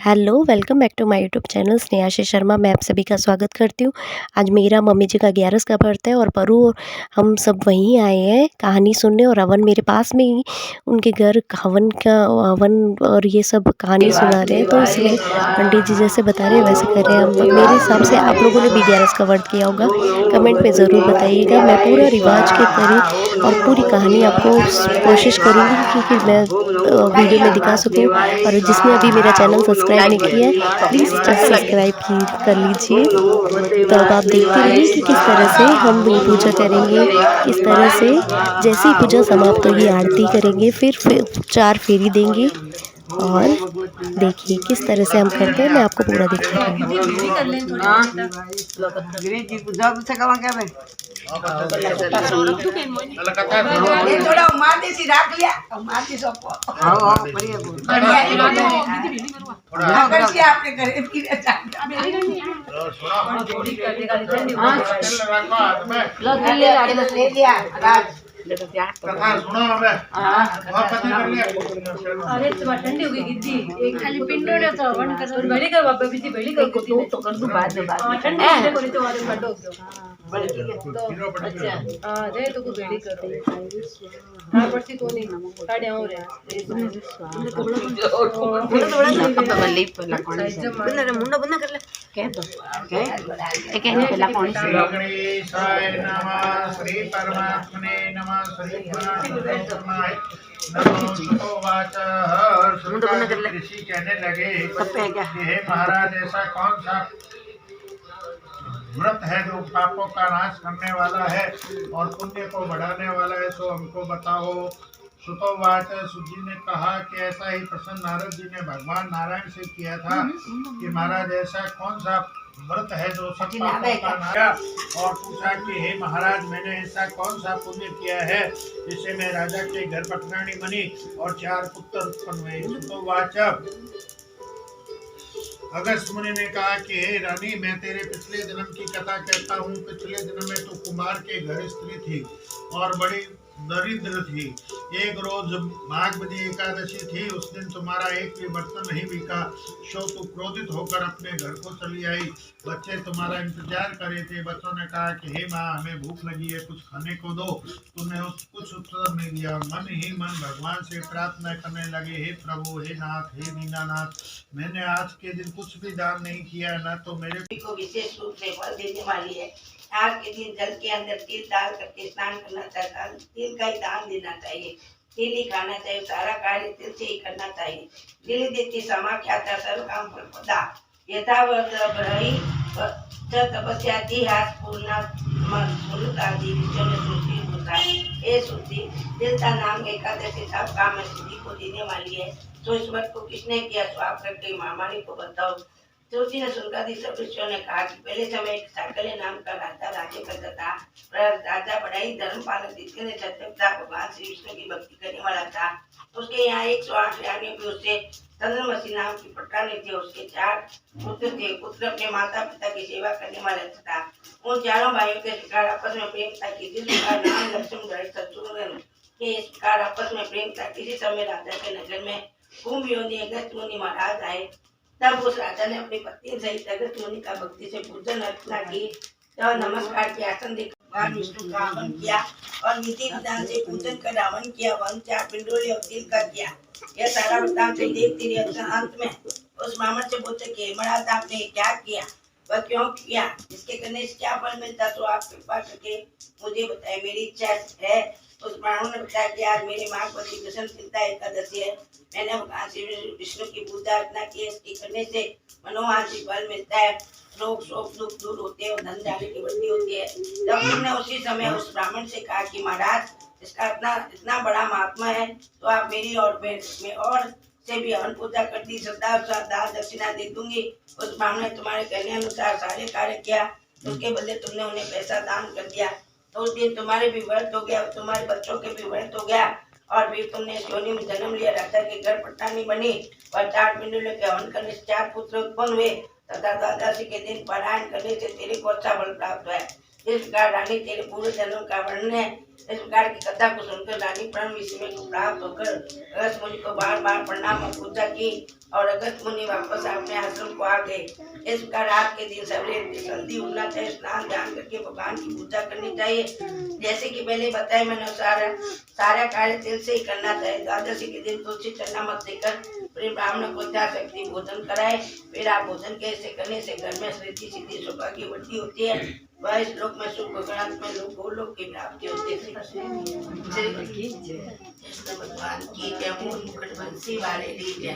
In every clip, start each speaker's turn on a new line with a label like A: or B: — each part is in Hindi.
A: Hello, welcome back to my YouTube channel Snehashi Sharma. मैं आप सभी का स्वागत करती हूँ। आज मेरा मम्मी जी का 11स का बर्थ है और परू हम सब वहीं आए हैं कहानी सुनने, और हवन मेरे पास में ही उनके घर हवन और ये सब कहानी सुना रहे हैं, तो इसलिए पंडित जी जैसे बता रहे हैं वैसे कर रहे हैं हम। मेरे हिसाब से आप लोगों ने भी 11स का व्रत किया होगा, कमेंट में ज़रूर बताइएगा। मैं पूरा रिवाज के तरीके और पूरी कहानी आपको कोशिश करूँगी कि मैं वीडियो में दिखा सकूँ। और जिसने अभी मेरा चैनल सब्सक्राइब नहीं किया है, प्लीज़ जस्ट सब्सक्राइब की कर लीजिए। तो अब आप देखते रहिए कि किस तरह से हम ये पूजा करेंगे, किस तरह से जैसे ही पूजा समाप्त होगी आरती करेंगे, फिर 4 फेरी देंगे। और देखिए किस तरह से हम करते हैं, मैं आपको पूरा दिखा रही हूँ।
B: ठंडी हो गई गिद्दी एक खाली पिंडोड़े तो वन कर बड़ी कर बाबा बीजी बड़ी कर तो कर दूं बाद में ठंडी देखो नहीं तो वाले बंद हो गयो। तो अच्छा हां दे तो को बेड़ी करो हां पड़ती तो नहीं साढ़े हो रे मुंडा बंद कर ले कह दो कह कहने पहला कौन सी
C: गणेशाय नमः श्री परमात्मने नमः श्री परमात्माय नमो वाच ऋषि कहने लगे कि हे महाराज ऐसा कौन सा व्रत है जो पापों का नाश करने वाला है और पुण्य को बढ़ाने वाला है, सो हमको बताओ। सुतोवाच सुजी ने कहा कि ऐसा ही प्रसन्न नारद जी ने भगवान नारायण से किया था कि महाराज ऐसा कौन सा व्रत है जो सब पापों का नाश, और पूछा कि हे महाराज मैंने ऐसा कौन सा पुण्य किया है जिससे मैं राजा के घर पटरानी बनी और 4 पुत्र उत्पन्न हुए। सुतोवाच अगस्त मुनि ने कहा कि हे रानी मैं तेरे पिछले जन्म की कथा कहता हूँ। पिछले जन्म में तू कुमार के घर स्त्री थी और बड़ी दरिद्र थी। एक रोज माघ बदी एकादशी थी, उस दिन तुम्हारा एक भी बर्तन नहीं बिका, सो तू क्रोधित होकर अपने घर को चली आई। बच्चे तुम्हारा इंतजार कर रहे थे। बच्चों ने कहा कि हे माँ हमें भूख लगी है, कुछ खाने को दो। तुमने कुछ उत्तर नहीं दिया। मन ही मन भगवान से प्रार्थना करने लगे, हे प्रभु, हे नाथ, हे दीनानाथ, मैंने आज के दिन कुछ भी दान नहीं किया, न तो मेरे
D: को विशेष रूप से फल देने वाली है। आज के दिन जल के अंदर तिल डाल करके स्नान करना चाहिए, तिल का ही दान देना चाहिए, तिल ही खाना चाहिए, सारा कार्य तिल से ही करना चाहिए। तिल देती समाख्याता सर्व काम फलप्रदा यथावत ब्रही तपस्या ती हाथ पूर्ण आदि विषयों में श्रुति होता है। ये श्रुति तिल का नाम एकादशी सब काम में सिद्धि को देने वाली है। तो इस व्रत को किसने किया, तो आप करके महामारी को बताओ। तुलसी ने सुनकादि सब ऋषियों ने कहा कि पहले समय एक साकल्य नाम का राजा राज्य करता था। राजा बड़ा ही धर्मपाल जिसने सत्यता भगवान श्री विष्णु की भक्ति करने वाला था। उसके यहाँ 108 रानियों की उससे चंद्रमसी नाम की पटरानी थी। उसके 4 पुत्र थे। पुत्र अपने माता पिता की सेवा करने वाला था। उन चारों भाइयों के शिकार आपस में प्रेम था कि जिस प्रकार नाम लक्ष्मण शत्रुघ्न के शिकार आपस में प्रेम था, किसी समय राजा के नगर में कुंभ योनि अगस्त मुनि महाराज आए। तब उस राजा ने अपनी पत्नी सहित अगस्त मुनि का भक्ति से पूजन अर्चना की और नमस्कार के आसन देकर भगवान विष्णु का हवन किया और विधि विधान से पूजन कर हवन किया। वन 4 पिंडों और तिल का किया। यह सारा वृत्तांत देखते रहे। अंत में उस ब्राह्मण से पूछे कि महाराज आपने क्या किया, वह क्यों किया, इसके करने से क्या फल मिलता, तो आप कृपा करके मुझे बताए, मेरी इच्छा है। उस ब्राह्मण ने बताया कि आज मेरी माँ पति कृष्ण चिंता एकादशी है। मैंने भगवान श्री विष्णु की पूजा अर्चना की, इसकी करने से मनोवांछित फल मिलता है, रोग शोक दुख दूर होते हैं और धन जाने की वृद्धि होती है। तब हमने उसी समय उस ब्राह्मण से कहा कि महाराज इसका इतना बड़ा महात्मा है, तो आप मेरी और से भी हवन पूजा करती श्रद्धा दान दक्षिणा दे दूंगी। उस ब्राह्मण ने तुम्हारे कहने अनुसार सारे कार्य किया, उसके बदले तुमने उन्हें पैसा दान कर दिया। तो उस दिन तुम्हारे भी व्रत हो गया, तुम्हारे बच्चों के भी व्रत हो गया और फिर तुमने योनि में जन्म लिया, राजा के घर पटरानी बनी और 4 पिंडों के हवन करने से 4 पुत्र उत्पन्न हुए तथा द्वादशी के दिन पारायण करने से तेरे को अच्छा फल प्राप्त हुआ है। इस प्रकार रानी तेरे पूर्व जन्म का वर्णन है। इस प्रकार की कथा को सुनकर रानी प्रण विषय को प्राप्त होकर अगस्त मुनि को बार बार प्रणाम और पूजा की और अगस्त मुनि वापस अपने आश्रम को आ गए। इस प्रकार रात के दिन सवेरे जल्दी उठना चाहिए, स्नान ध्यान करके भगवान की पूजा करनी चाहिए। जैसे कि पहले बताया मैंने सारा कार्य तिल से ही करना चाहिए। द्वादशी के दिन तुलसी चन्ना मत देकर फिर ब्राह्मण को यथाशक्ति भोजन कराए। फिर आप भोजन कैसे करने से घर में रिद्धि सिद्धि सौभाग्य वृद्धि होती है। वह श्लोक में सुख गणत में लोग गोलोक की प्राप्ति होती है। भगवान की जय, मूल मुकुट बंसी वाले ली जय।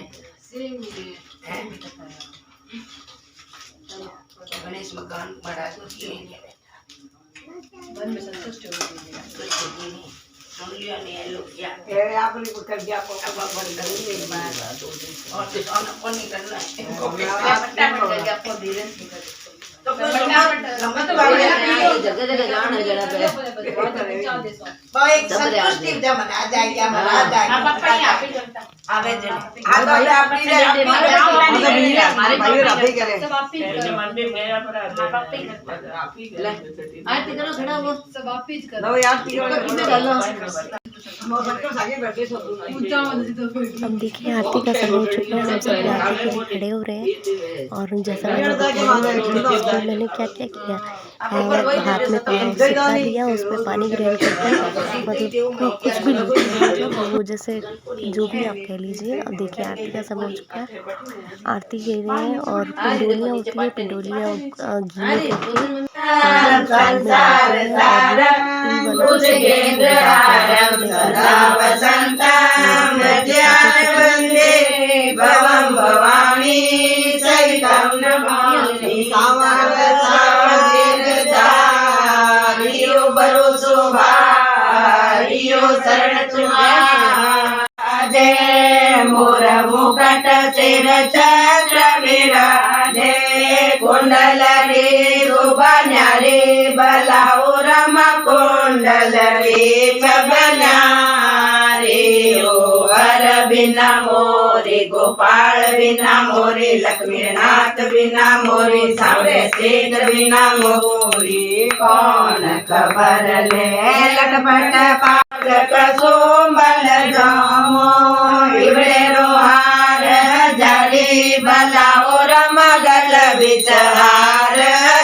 D: गणेश भगवान महाराज की
B: मन में संतुष्ट हो गई।
D: सुन लियो नहीं लोग क्या
E: आपने कुछ कर दिया
D: अब अपन करेंगे एक बार और तो अपन नहीं करना है इनको फटाफट करके आपको धीरे से कर तो
E: जगह जगह जाना जरा पे
D: वो एक संतुष्टि जब मना जाएगी मना जाएगी पापा यहां पे करता आवे जने आगे अपनी
E: हमारे भाई रफी करे
B: सब आप ही करो।
D: मंदिर मेरा पड़ा आप ही करता आप ही
B: आरती करो खड़ा वो सब आप ही करो।
E: लो यार इसमें डालो हम सबको आगे बैठे सब
B: ऊंचा मत तो
A: अब देखिए आरती का समय हो चुका है, हम सब आरती के लिए खड़े हो रहे हैं। और जैसा मैंने क्या क्या किया, हाथ में सिक्का लिया, उस पर पानी ग्रहण करके मतलब कुछ भी मतलब वो जैसे जो भी आप कह लीजिए। अब देखिए आरती का समय हो चुका है, आरती गे रहे हैं और पिंडोलियाँ होती है, पिंडोलियाँ घी में करके
D: भवानी सहितं नमामि सावरियो भरोसो भारियो शरण तुम्हारा जय। मोर मुकुट सिर चक्र विराजे कुंडल रे शोभन्या रे बलाओ रम कुंडल रे बना रे ओ हर बिना मोरे गोपाल बिना मोरे लक्ष्मीनाथ बिना मोरे सावरे सेठ बिना मोरे कौन खबर ले लटपट पाक सोमल जामो इबड़े रोहार जारी बला और मगल विचार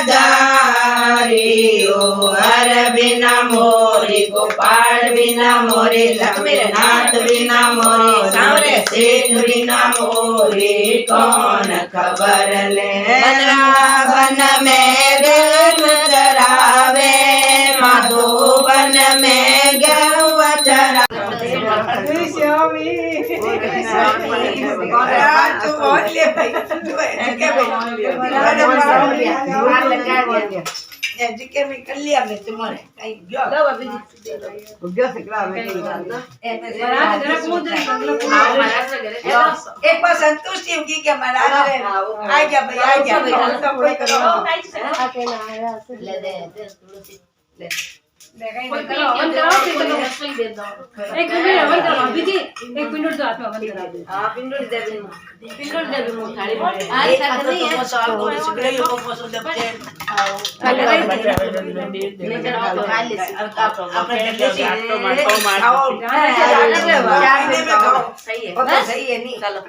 D: जारी ओ हर बिना मोरे गोपाल बिना मोरे लक्ष्मीनाथ बिना मोरे सावरे सेठ बिना मोरे कौन खबर ले। वृंदावन में गौ चरावे माधोवन में गौ चरावे जिक्र में कर लिया हमने तुम्हारे कहीं गयो लो अभी
E: उद्योग सिकला में
D: एक बार संतुष्टि होगी कि महाराज आ जा भाई आ जा सब कोई करो ले दे तुलसी ले
B: कोई करो हवन करो फिर तो रसोई दे दो। एक मिनट हवन करो अभी जी, एक मिनट तो आप हवन करा दो।
D: हां पिंडोर दे मो थाली में आज तक नहीं है सब को सिगड़ी को पसंद दबते आओ लेकिन आप खा ले अपने जल्दी से खाओ सही है नहीं चलो